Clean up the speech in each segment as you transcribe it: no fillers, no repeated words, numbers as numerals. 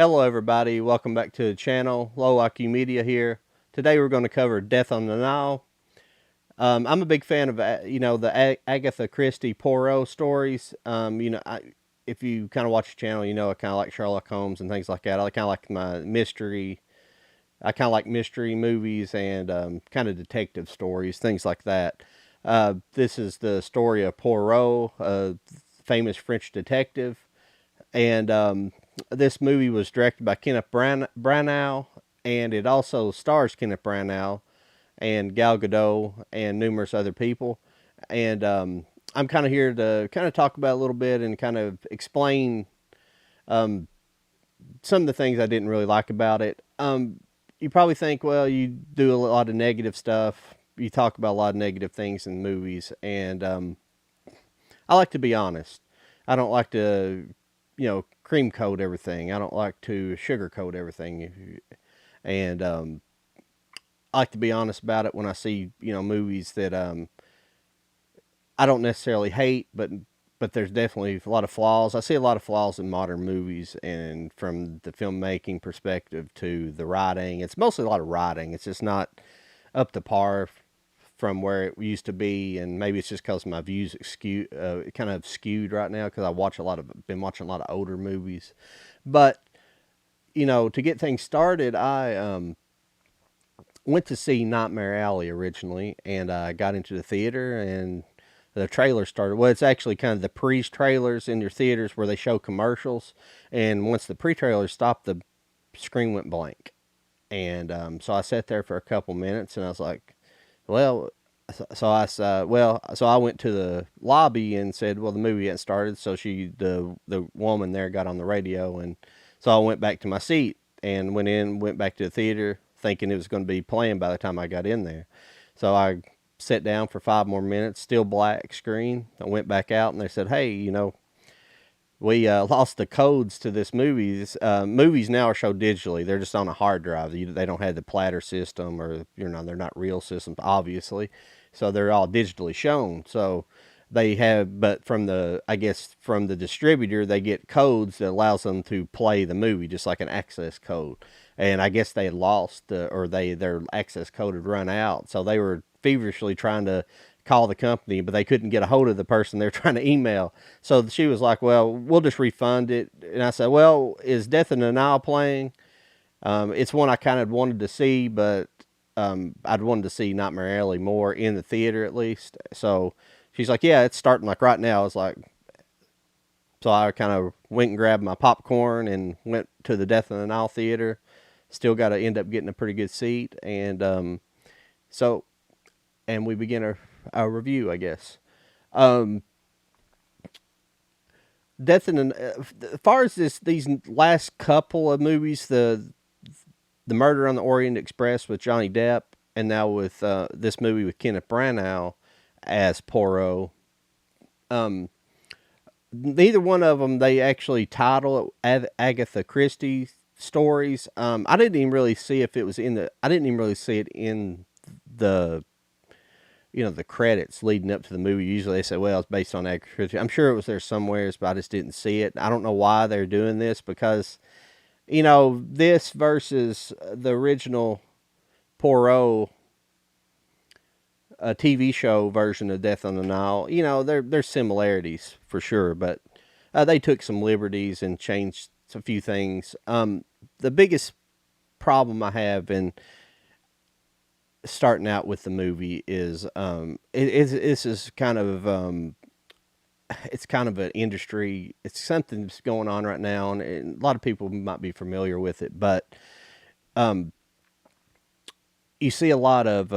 Hello everybody, welcome back to the channel. Low IQ Media here. Today we're going to cover Death on the Nile. I'm a big fan of the Agatha Christie Poirot stories. If you kind of watch the channel, I kind of like Sherlock Holmes and things like that. I kind of like my mystery. I kind of like mystery movies and kind of detective stories, things like that. This is the story of Poirot, a famous French detective. And this movie was directed by Kenneth Branagh, and it also stars Kenneth Branagh and Gal Gadot and numerous other people. And I'm kind of here to kind of talk about it a little bit and kind of explain um, some of the things I didn't really like about it. You probably think, well, you do a lot of negative stuff. You talk about a lot of negative things in movies, and I like to be honest. I don't like to, cream coat everything. I don't like to sugarcoat everything, and I like to be honest about it when I see, movies that I don't necessarily hate, but there's definitely a lot of flaws. I see a lot of flaws in modern movies, and from the filmmaking perspective to the writing, it's mostly a lot of writing. It's just not up to par from where it used to be, and maybe it's just because my views kind of skewed right now because been watching a lot of older movies. But to get things started, I went to see Nightmare Alley originally, and I got into the theater, and the trailer started. Well, it's actually kind of the pre-trailers in your theaters where they show commercials, and once the pre-trailers stopped, the screen went blank, and so I sat there for a couple minutes, and I was like, well, so I went to the lobby and said, well, the movie hadn't started. So the woman there got on the radio, and so I went back to my seat and went back to the theater thinking it was going to be playing by the time I got in there. So I sat down for 5 more minutes, still black screen. I went back out, and they said, hey, we lost the codes to this movie. Movies now are shown digitally. They're just on a hard drive. They don't have the platter system, or they're not real systems, obviously. So they're all digitally shown. So they have, but from the distributor, they get codes that allows them to play the movie, just like an access code. And I guess they had lost, their access code had run out. So they were feverishly trying to call the company, but they couldn't get a hold of the person they're trying to email. So she was like, well, we'll just refund it. And I said, well, is Death in the Nile playing? It's one I kind of wanted to see, but I'd wanted to see Nightmare Alley more in the theater at least. So she's like, yeah, it's starting like right now. I was like, so I kind of went and grabbed my popcorn and went to the Death in the Nile theater. Still got to end up getting a pretty good seat. And so, and we begin our review, I guess. Um, Death in the as far as these last couple of movies, the Murder on the Orient Express with Johnny Depp, and now with this movie with Kenneth Branagh as Poirot. Neither one of them they actually title it Agatha Christie stories. I didn't even really see if it was in the. I didn't even really see it in the the credits leading up to the movie. Usually they say, well, it's based on Agatha Christie. I'm sure it was there somewhere, but I just didn't see it. I don't know why they're doing this because, this versus the original Poirot TV show version of Death on the Nile, there's similarities for sure, but they took some liberties and changed a few things. The biggest problem I have in starting out with the movie is this is kind of it's kind of an industry. It's something that's going on right now, and a lot of people might be familiar with it. But um, you see a lot of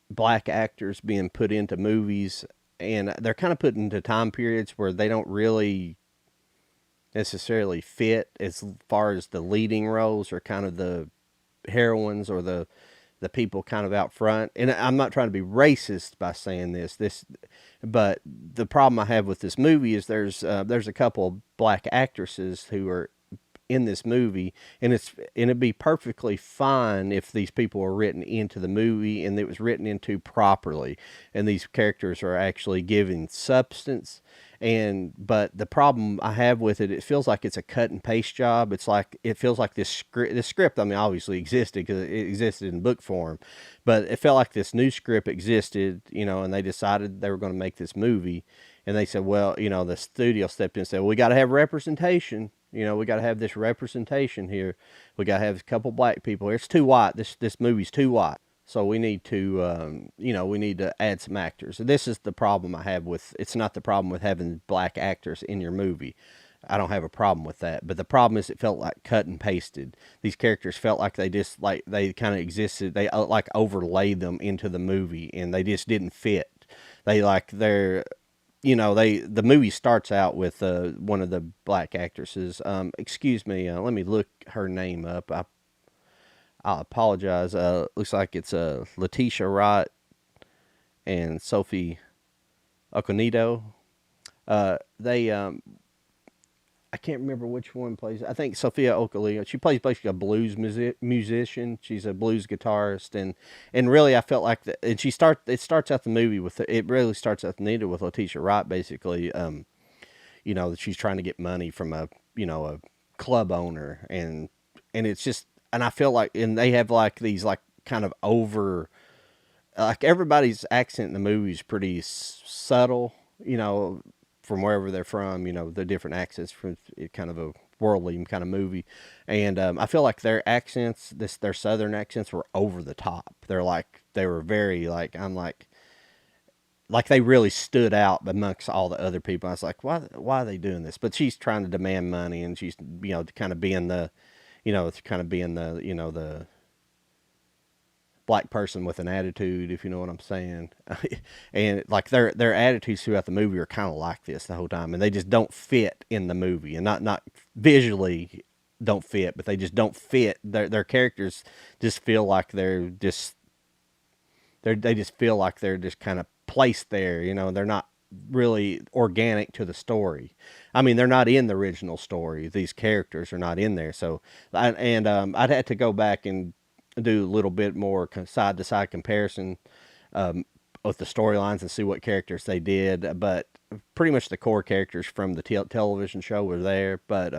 black actors being put into movies, and they're kind of put into time periods where they don't really necessarily fit as far as the leading roles or kind of the heroines or the people kind of out front. And I'm not trying to be racist by saying this, but the problem I have with this movie is there's a couple of black actresses who are in this movie, and it'd be perfectly fine if these people were written into the movie and it was written into properly, and these characters are actually given substance. And but the problem I have with it, it feels like it's a cut and paste job. It's like it feels like this script. I mean, obviously existed because it existed in book form, but it felt like this new script existed, and they decided they were going to make this movie, and they said, well, the studio stepped in and said, well, we got to have representation. We got to have this representation here. We got to have a couple black people here. It's too white. This movie's too white. So we need to, we need to add some actors. This is the problem I have with. It's not the problem with having black actors in your movie. I don't have a problem with that. But the problem is, it felt like cut and pasted. These characters felt like they kind of existed. They like overlaid them into the movie, and they just didn't fit. The movie starts out with one of the black actresses. Excuse me, let me look her name up. I apologize. Looks like it's Letitia Wright and Sophie Okonedo. They I can't remember which one plays. I think Sophia Okonedo. She plays basically a blues musician. She's a blues guitarist, and really I felt like that. And it starts out the movie with it really starts out the movie with Letitia Wright basically. That she's trying to get money from a club owner, and it's just, and I feel like, and they have like these like kind of over, like everybody's accent in the movie is pretty subtle, from wherever they're from, the different accents from kind of a worldly kind of movie. And I feel like their accents, their southern accents were over the top. They were very like they really stood out amongst all the other people. I was like, why are they doing this? But she's trying to demand money, and she's, kind of being the black person with an attitude, if you know what I'm saying. And like their attitudes throughout the movie are kind of like this the whole time, and they just don't fit in the movie, and not visually don't fit, but they just don't fit. Their characters just feel like they just feel like they're just kind of placed there. They're not really organic to the story. I mean, they're not in the original story. These characters are not in there. So, I'd have to go back and do a little bit more side to side comparison with the storylines and see what characters they did. But pretty much the core characters from the television show were there. But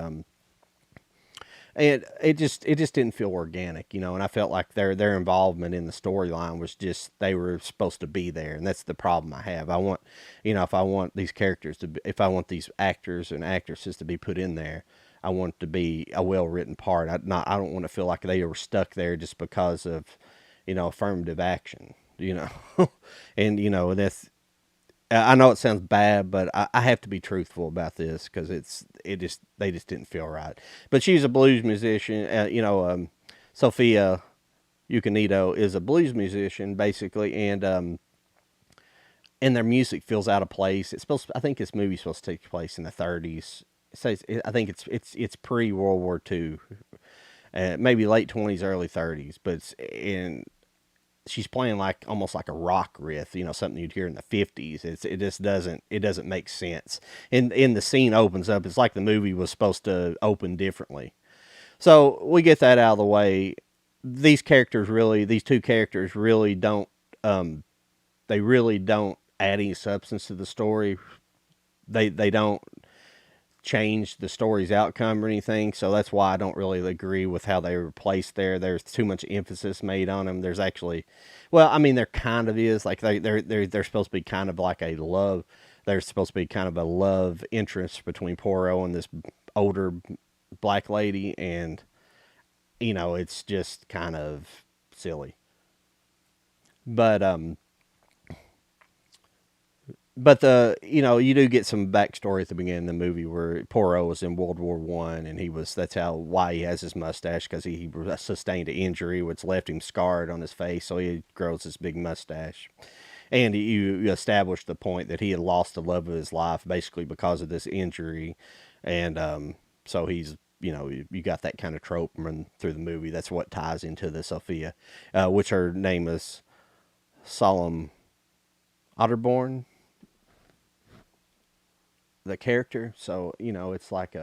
and it just didn't feel organic, and I felt like their involvement in the storyline was just, they were supposed to be there, and that's the problem I have. I want, if I want these characters to be, if I want these actors and actresses to be put in there, I want it to be a well written part. I don't want to feel like they were stuck there just because of, affirmative action, and that's, I know it sounds bad, but I have to be truthful about this because they just didn't feel right. But she's a blues musician. Sophia Okonedo is a blues musician basically, and their music feels out of place. I think this movie's supposed to take place in the 30s. I think it's pre World War II, maybe late 20s, early 30s. But she's playing like almost like a rock riff, something you'd hear in the 50s. It just doesn't make sense. And the scene opens up, it's like the movie was supposed to open differently. So we get that out of the way. These two characters really don't, they really don't add any substance to the story. They don't change the story's outcome or anything, so that's why I don't really agree with how they were placed there. There's too much emphasis made on them. There's actually, well, I mean, there kind of is, like they're supposed to be kind of like a love. There's supposed to be kind of a love interest between Poirot and this older black lady, and it's just kind of silly. But you do get some backstory at the beginning of the movie where Poirot was in World War I, and why he has his mustache, because he sustained an injury which left him scarred on his face, so he grows this big mustache. And you establish the point that he had lost the love of his life basically because of this injury, and so he's, you got that kind of trope run through the movie. That's what ties into the Sophia, which her name is Solemn Otterborn, the character. So, it's like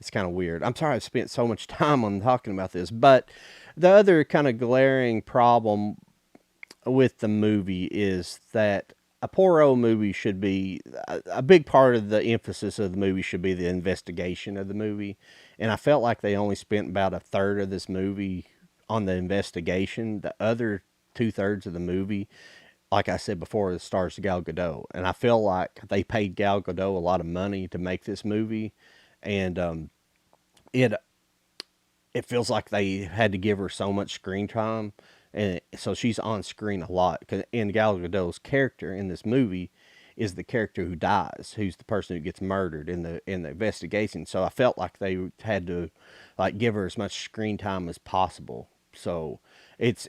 it's kind of weird. I'm sorry I've spent so much time on talking about this, but the other kind of glaring problem with the movie is that a Poirot movie should be a big part of the emphasis of the movie should be the investigation of the movie, and I felt like they only spent about a third of this movie on the investigation. The other two-thirds of the movie, like I said before, it stars Gal Gadot, and I feel like they paid Gal Gadot a lot of money to make this movie, and it it feels like they had to give her so much screen time, and so she's on screen a lot. And Gal Gadot's character in this movie is the character who dies, who's the person who gets murdered in the investigation. So I felt like they had to like give her as much screen time as possible. So it's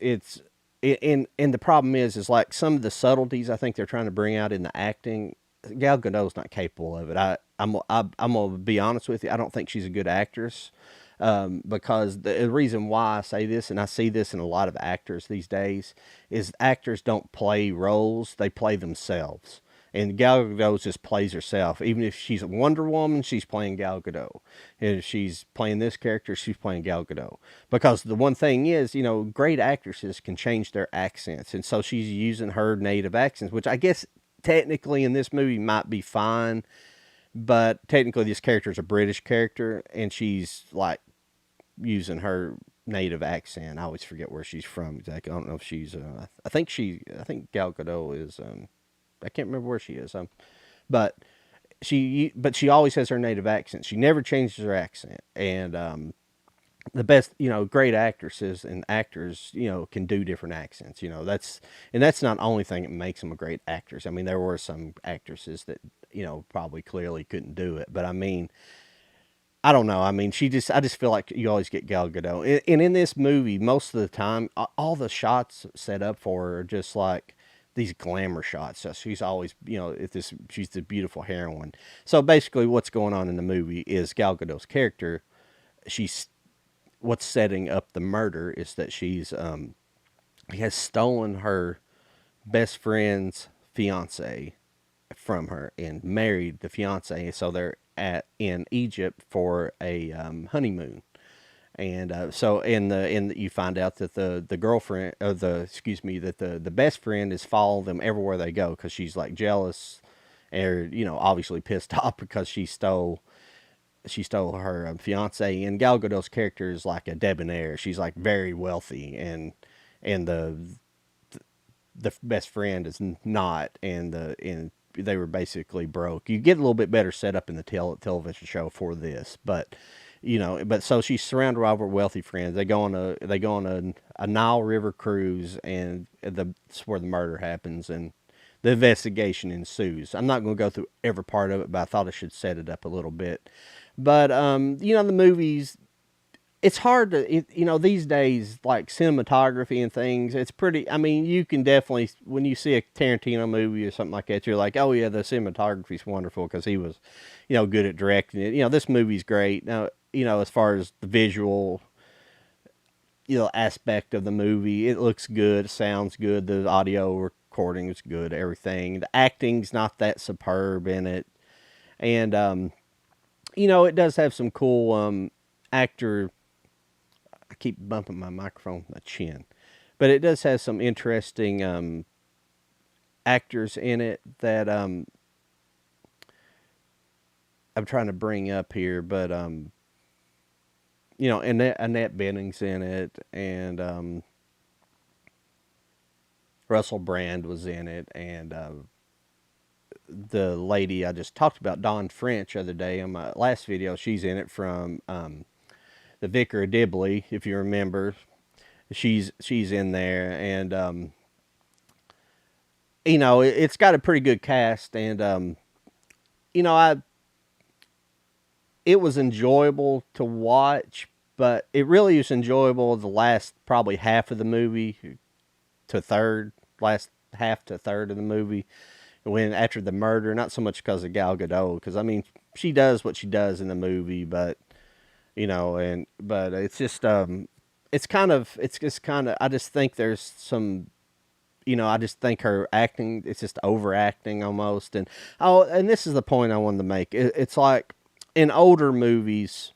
and the problem is like some of the subtleties I think they're trying to bring out in the acting. Gal Gadot's not capable of it. I'm gonna be honest with you. I don't think she's a good actress, because the reason why I say this, and I see this in a lot of actors these days, is actors don't play roles; they play themselves. And Gal Gadot just plays herself. Even if she's a Wonder Woman, she's playing Gal Gadot. And if she's playing this character, she's playing Gal Gadot. Because the one thing is, great actresses can change their accents. And so she's using her native accents, which I guess technically in this movie might be fine. But technically, this character is a British character, and she's like using her native accent. I always forget where she's from exactly. I don't know if she's. I think Gal Gadot is. I can't remember where she is. But she always has her native accent. She never changes her accent, and the best, great actresses and actors, can do different accents. That's not the only thing that makes them a great actress. I mean, there were some actresses that probably clearly couldn't do it, but I mean, I don't know. I mean, I just feel like you always get Gal Gadot. And in this movie, most of the time, all the shots set up for her are just like these glamour shots. So she's always, she's the beautiful heroine. So basically, what's going on in the movie is Gal Gadot's character. She's what's setting up the murder is that he has stolen her best friend's fiance from her and married the fiance. So they're in Egypt for a honeymoon, and so you find out that the girlfriend, or the best friend is following them everywhere they go because she's like jealous, or obviously pissed off because she stole her fiance. And Gal Gadot's character is like a debonair. She's like very wealthy, and the best friend is not, and they were basically broke. You get a little bit better set up in the television show for this, but so she's surrounded by her wealthy friends. They go on a Nile River cruise, and that's where the murder happens, and the investigation ensues. I'm not going to go through every part of it, but I thought I should set it up a little bit. But the movies, it's hard to, these days, like cinematography and things, it's pretty, I mean, you can definitely, when you see a Tarantino movie or something like that, you're like, oh yeah, the cinematography's wonderful because he was, good at directing it. This movie's great. Now, as far as the visual, aspect of the movie, it looks good, it sounds good, the audio recording is good, everything. The acting's not that superb in it. And, it does have some cool, actor, I keep bumping my microphone with my chin, but it does have some interesting actors in it that I'm trying to bring up here. But Annette Bening's in it, and Russell Brand was in it, and the lady I just talked about, Dawn French, the other day in my last video, she's in it from the Vicar of Dibley, if you remember. She's in there, and it's got a pretty good cast, and it was enjoyable to watch, but it really is enjoyable the last probably half of the movie to third, last half to third of the movie, when after the murder. Not so much because of Gal Gadot, because I mean she does what she does in the movie, but but it's just it's just kind of, I just think there's some, I just think her acting, it's just overacting almost. And this is the point I wanted to make. It's like in older movies,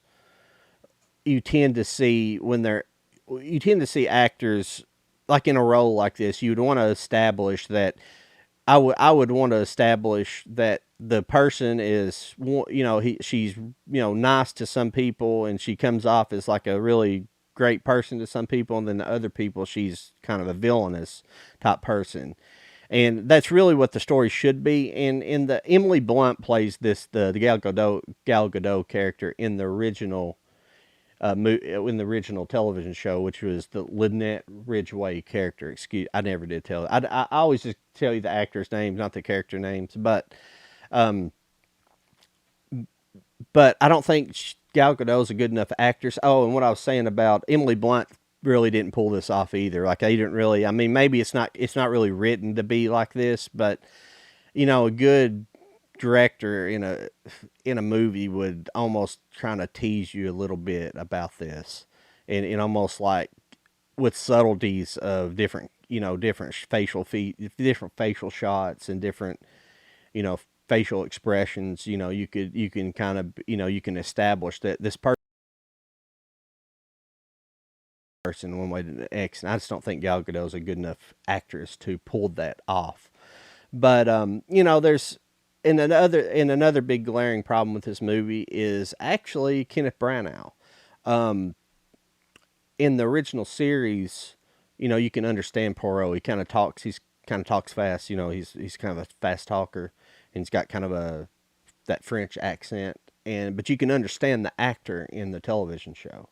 you tend to see actors like in a role like this, you'd want to establish that I would want to establish that the person is, she's, nice to some people, and she comes off as like a really great person to some people, and then the other people she's kind of a villainous type person. And that's really what the story should be. And in the Emily Blunt plays the Gal Gadot character in the original in the original television show, which was the Lynette Ridgway character. Excuse, I never did tell. I always just tell you the actors' names, not the character names. Um, but I don't think Gal Gadot's a good enough actress. Oh, and what I was saying about Emily Blunt really didn't pull this off either. Like they didn't really. I mean, maybe it's not really written to be like this, but a good director in a movie would almost try to tease you a little bit about this, and almost like with subtleties of different different facial shots and different facial expressions. You can kind of you can establish that this person one way to the X, and I just don't think Gal Gadot is a good enough actress to pull that off. But there's another big glaring problem with this movie is actually Kenneth Branagh. Um, in the original series, you can understand Poirot. He's kind of talks fast. He's kind of a fast talker, and he's got kind of a that French accent. But you can understand the actor in the television show.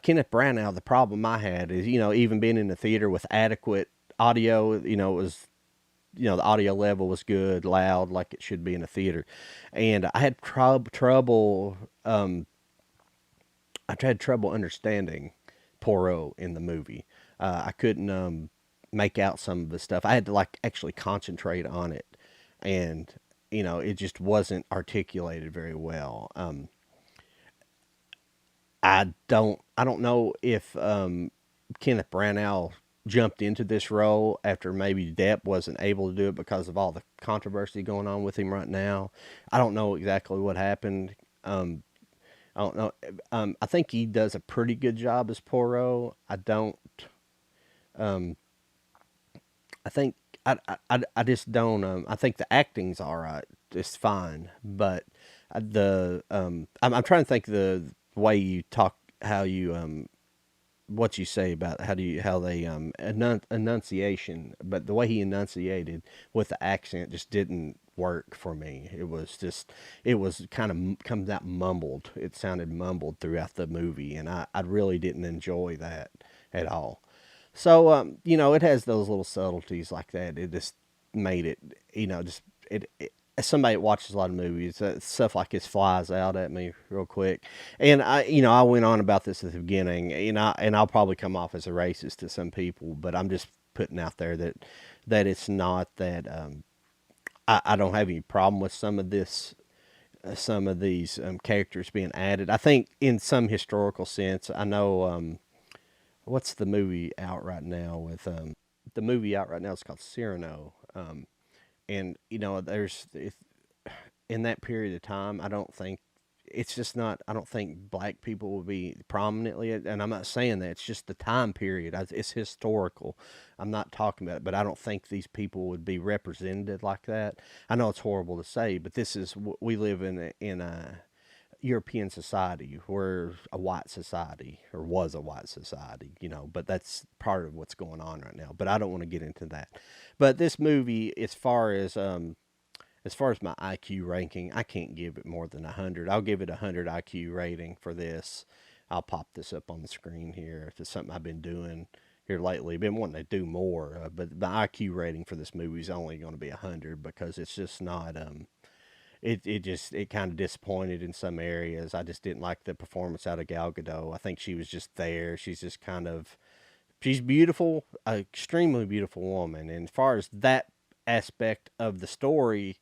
Kenneth Branagh. The problem I had is even being in the theater with adequate audio. It was the audio level was good, loud, like it should be in a theater. And I had trouble. I had trouble understanding Poirot in the movie. I couldn't make out some of the stuff. I had to like actually concentrate on it, and it just wasn't articulated very well. I don't know if Kenneth Branagh jumped into this role after maybe Depp wasn't able to do it because of all the controversy going on with him right now. I don't know exactly what happened. I don't know. I think he does a pretty good job as Poirot. I don't. Um, I think I just don't. I think the acting's all right. It's fine, but I'm trying to think the way you talk, how you what you say about how they enunciation, but the way he enunciated with the accent just didn't work for me. It was kind of comes out mumbled. It sounded mumbled throughout the movie, and I really didn't enjoy that at all. So it has those little subtleties like that. It just made it, just as somebody that watches a lot of movies, stuff like this flies out at me real quick. And I went on about this at the beginning, and I'll probably come off as a racist to some people, but I'm just putting out there that it's not that. I don't have any problem with some of these characters being added. I think in some historical sense, I know what's the movie out right now with the movie out right now is called Cyrano. And in that period of time, I don't think it's just not. I don't think black people will be prominently, and I'm not saying that. It's just the time period. It's historical. I'm not talking about it, but I don't think these people would be represented like that. I know it's horrible to say, but we live in a European society. We're a white society, or was a white society, but that's part of what's going on right now. But I don't want to get into that. But this movie, as far as my IQ ranking, I can't give it more than 100. I'll give it 100 IQ rating for this. I'll pop this up on the screen here. It's something I've been doing here lately. Been wanting to do more, but my IQ rating for this movie is only going to be 100 because it's just not. It kind of disappointed in some areas. I just didn't like the performance out of Gal Gadot. I think she was just there. She's just kind of she's beautiful, an extremely beautiful woman. And as far as that aspect of the story,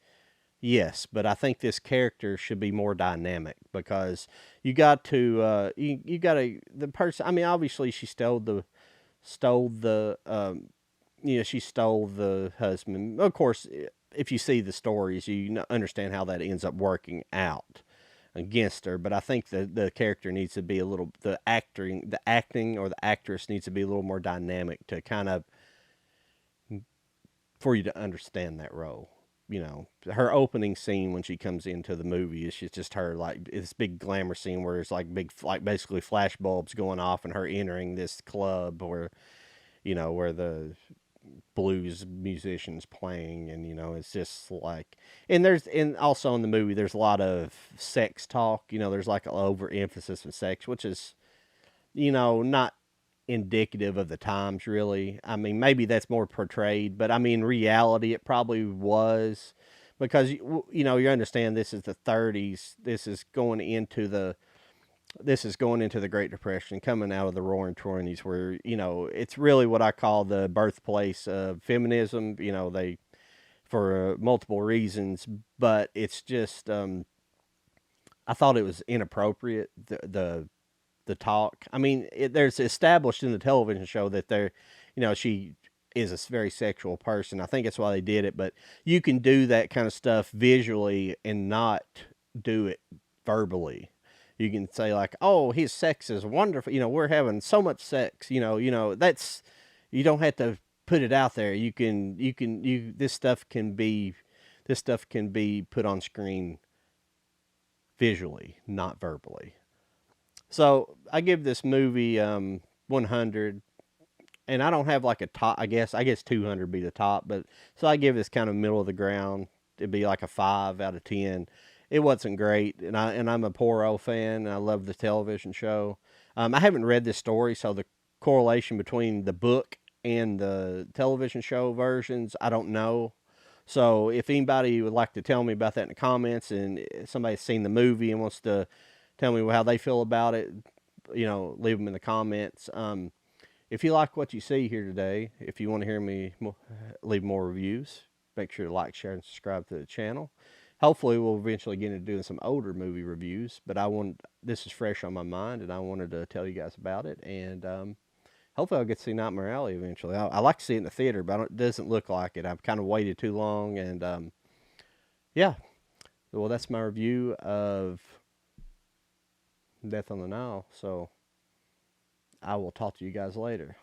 yes, but I think this character should be more dynamic because you got to the person. I mean, obviously she she stole the husband. Of course, if you see the stories, you understand how that ends up working out against her. But I think the character needs to be the acting or the actress needs to be a little more dynamic to kind of for you to understand that role. You know, her opening scene when she comes into the movie is just her like this big glamour scene where it's like big, like basically flash bulbs going off and her entering this club where, where the blues musicians playing, and it's just like, and also in the movie there's a lot of sex talk. There's like an overemphasis of sex, which is, not indicative of the times, really. I mean, maybe that's more portrayed, but I mean, in reality, it probably was, because you understand this is the 30s. This is going into the Great Depression, coming out of the Roaring Twenties, where it's really what I call the birthplace of feminism. They, for multiple reasons, but it's just, I thought it was inappropriate, the talk. I mean, there's established in the television show that she is a very sexual person. I think that's why they did it. But you can do that kind of stuff visually and not do it verbally. You can say like, "Oh, his sex is wonderful. We're having so much sex. That's, you don't have to put it out there. This stuff can be put on screen visually, not verbally." So I give this movie 100, and I don't have like a top. I guess 200 would be the top, but so I give this kind of middle of the ground. It'd be like a 5 out of 10. It wasn't great, and I'm a Poirot fan, and I love the television show. I haven't read this story, so the correlation between the book and the television show versions, I don't know. So if anybody would like to tell me about that in the comments, and somebody's seen the movie and wants to tell me how they feel about it, leave them in the comments. If you like what you see here today, if you want to hear me leave more reviews, make sure to like, share, and subscribe to the channel. Hopefully, we'll eventually get into doing some older movie reviews, but this is fresh on my mind, and I wanted to tell you guys about it. And hopefully, I'll get to see Nightmare Alley eventually. I like to see it in the theater, but it doesn't look like it. I've kind of waited too long, and yeah. Well, that's my review of Death on the Nile. So I will talk to you guys later.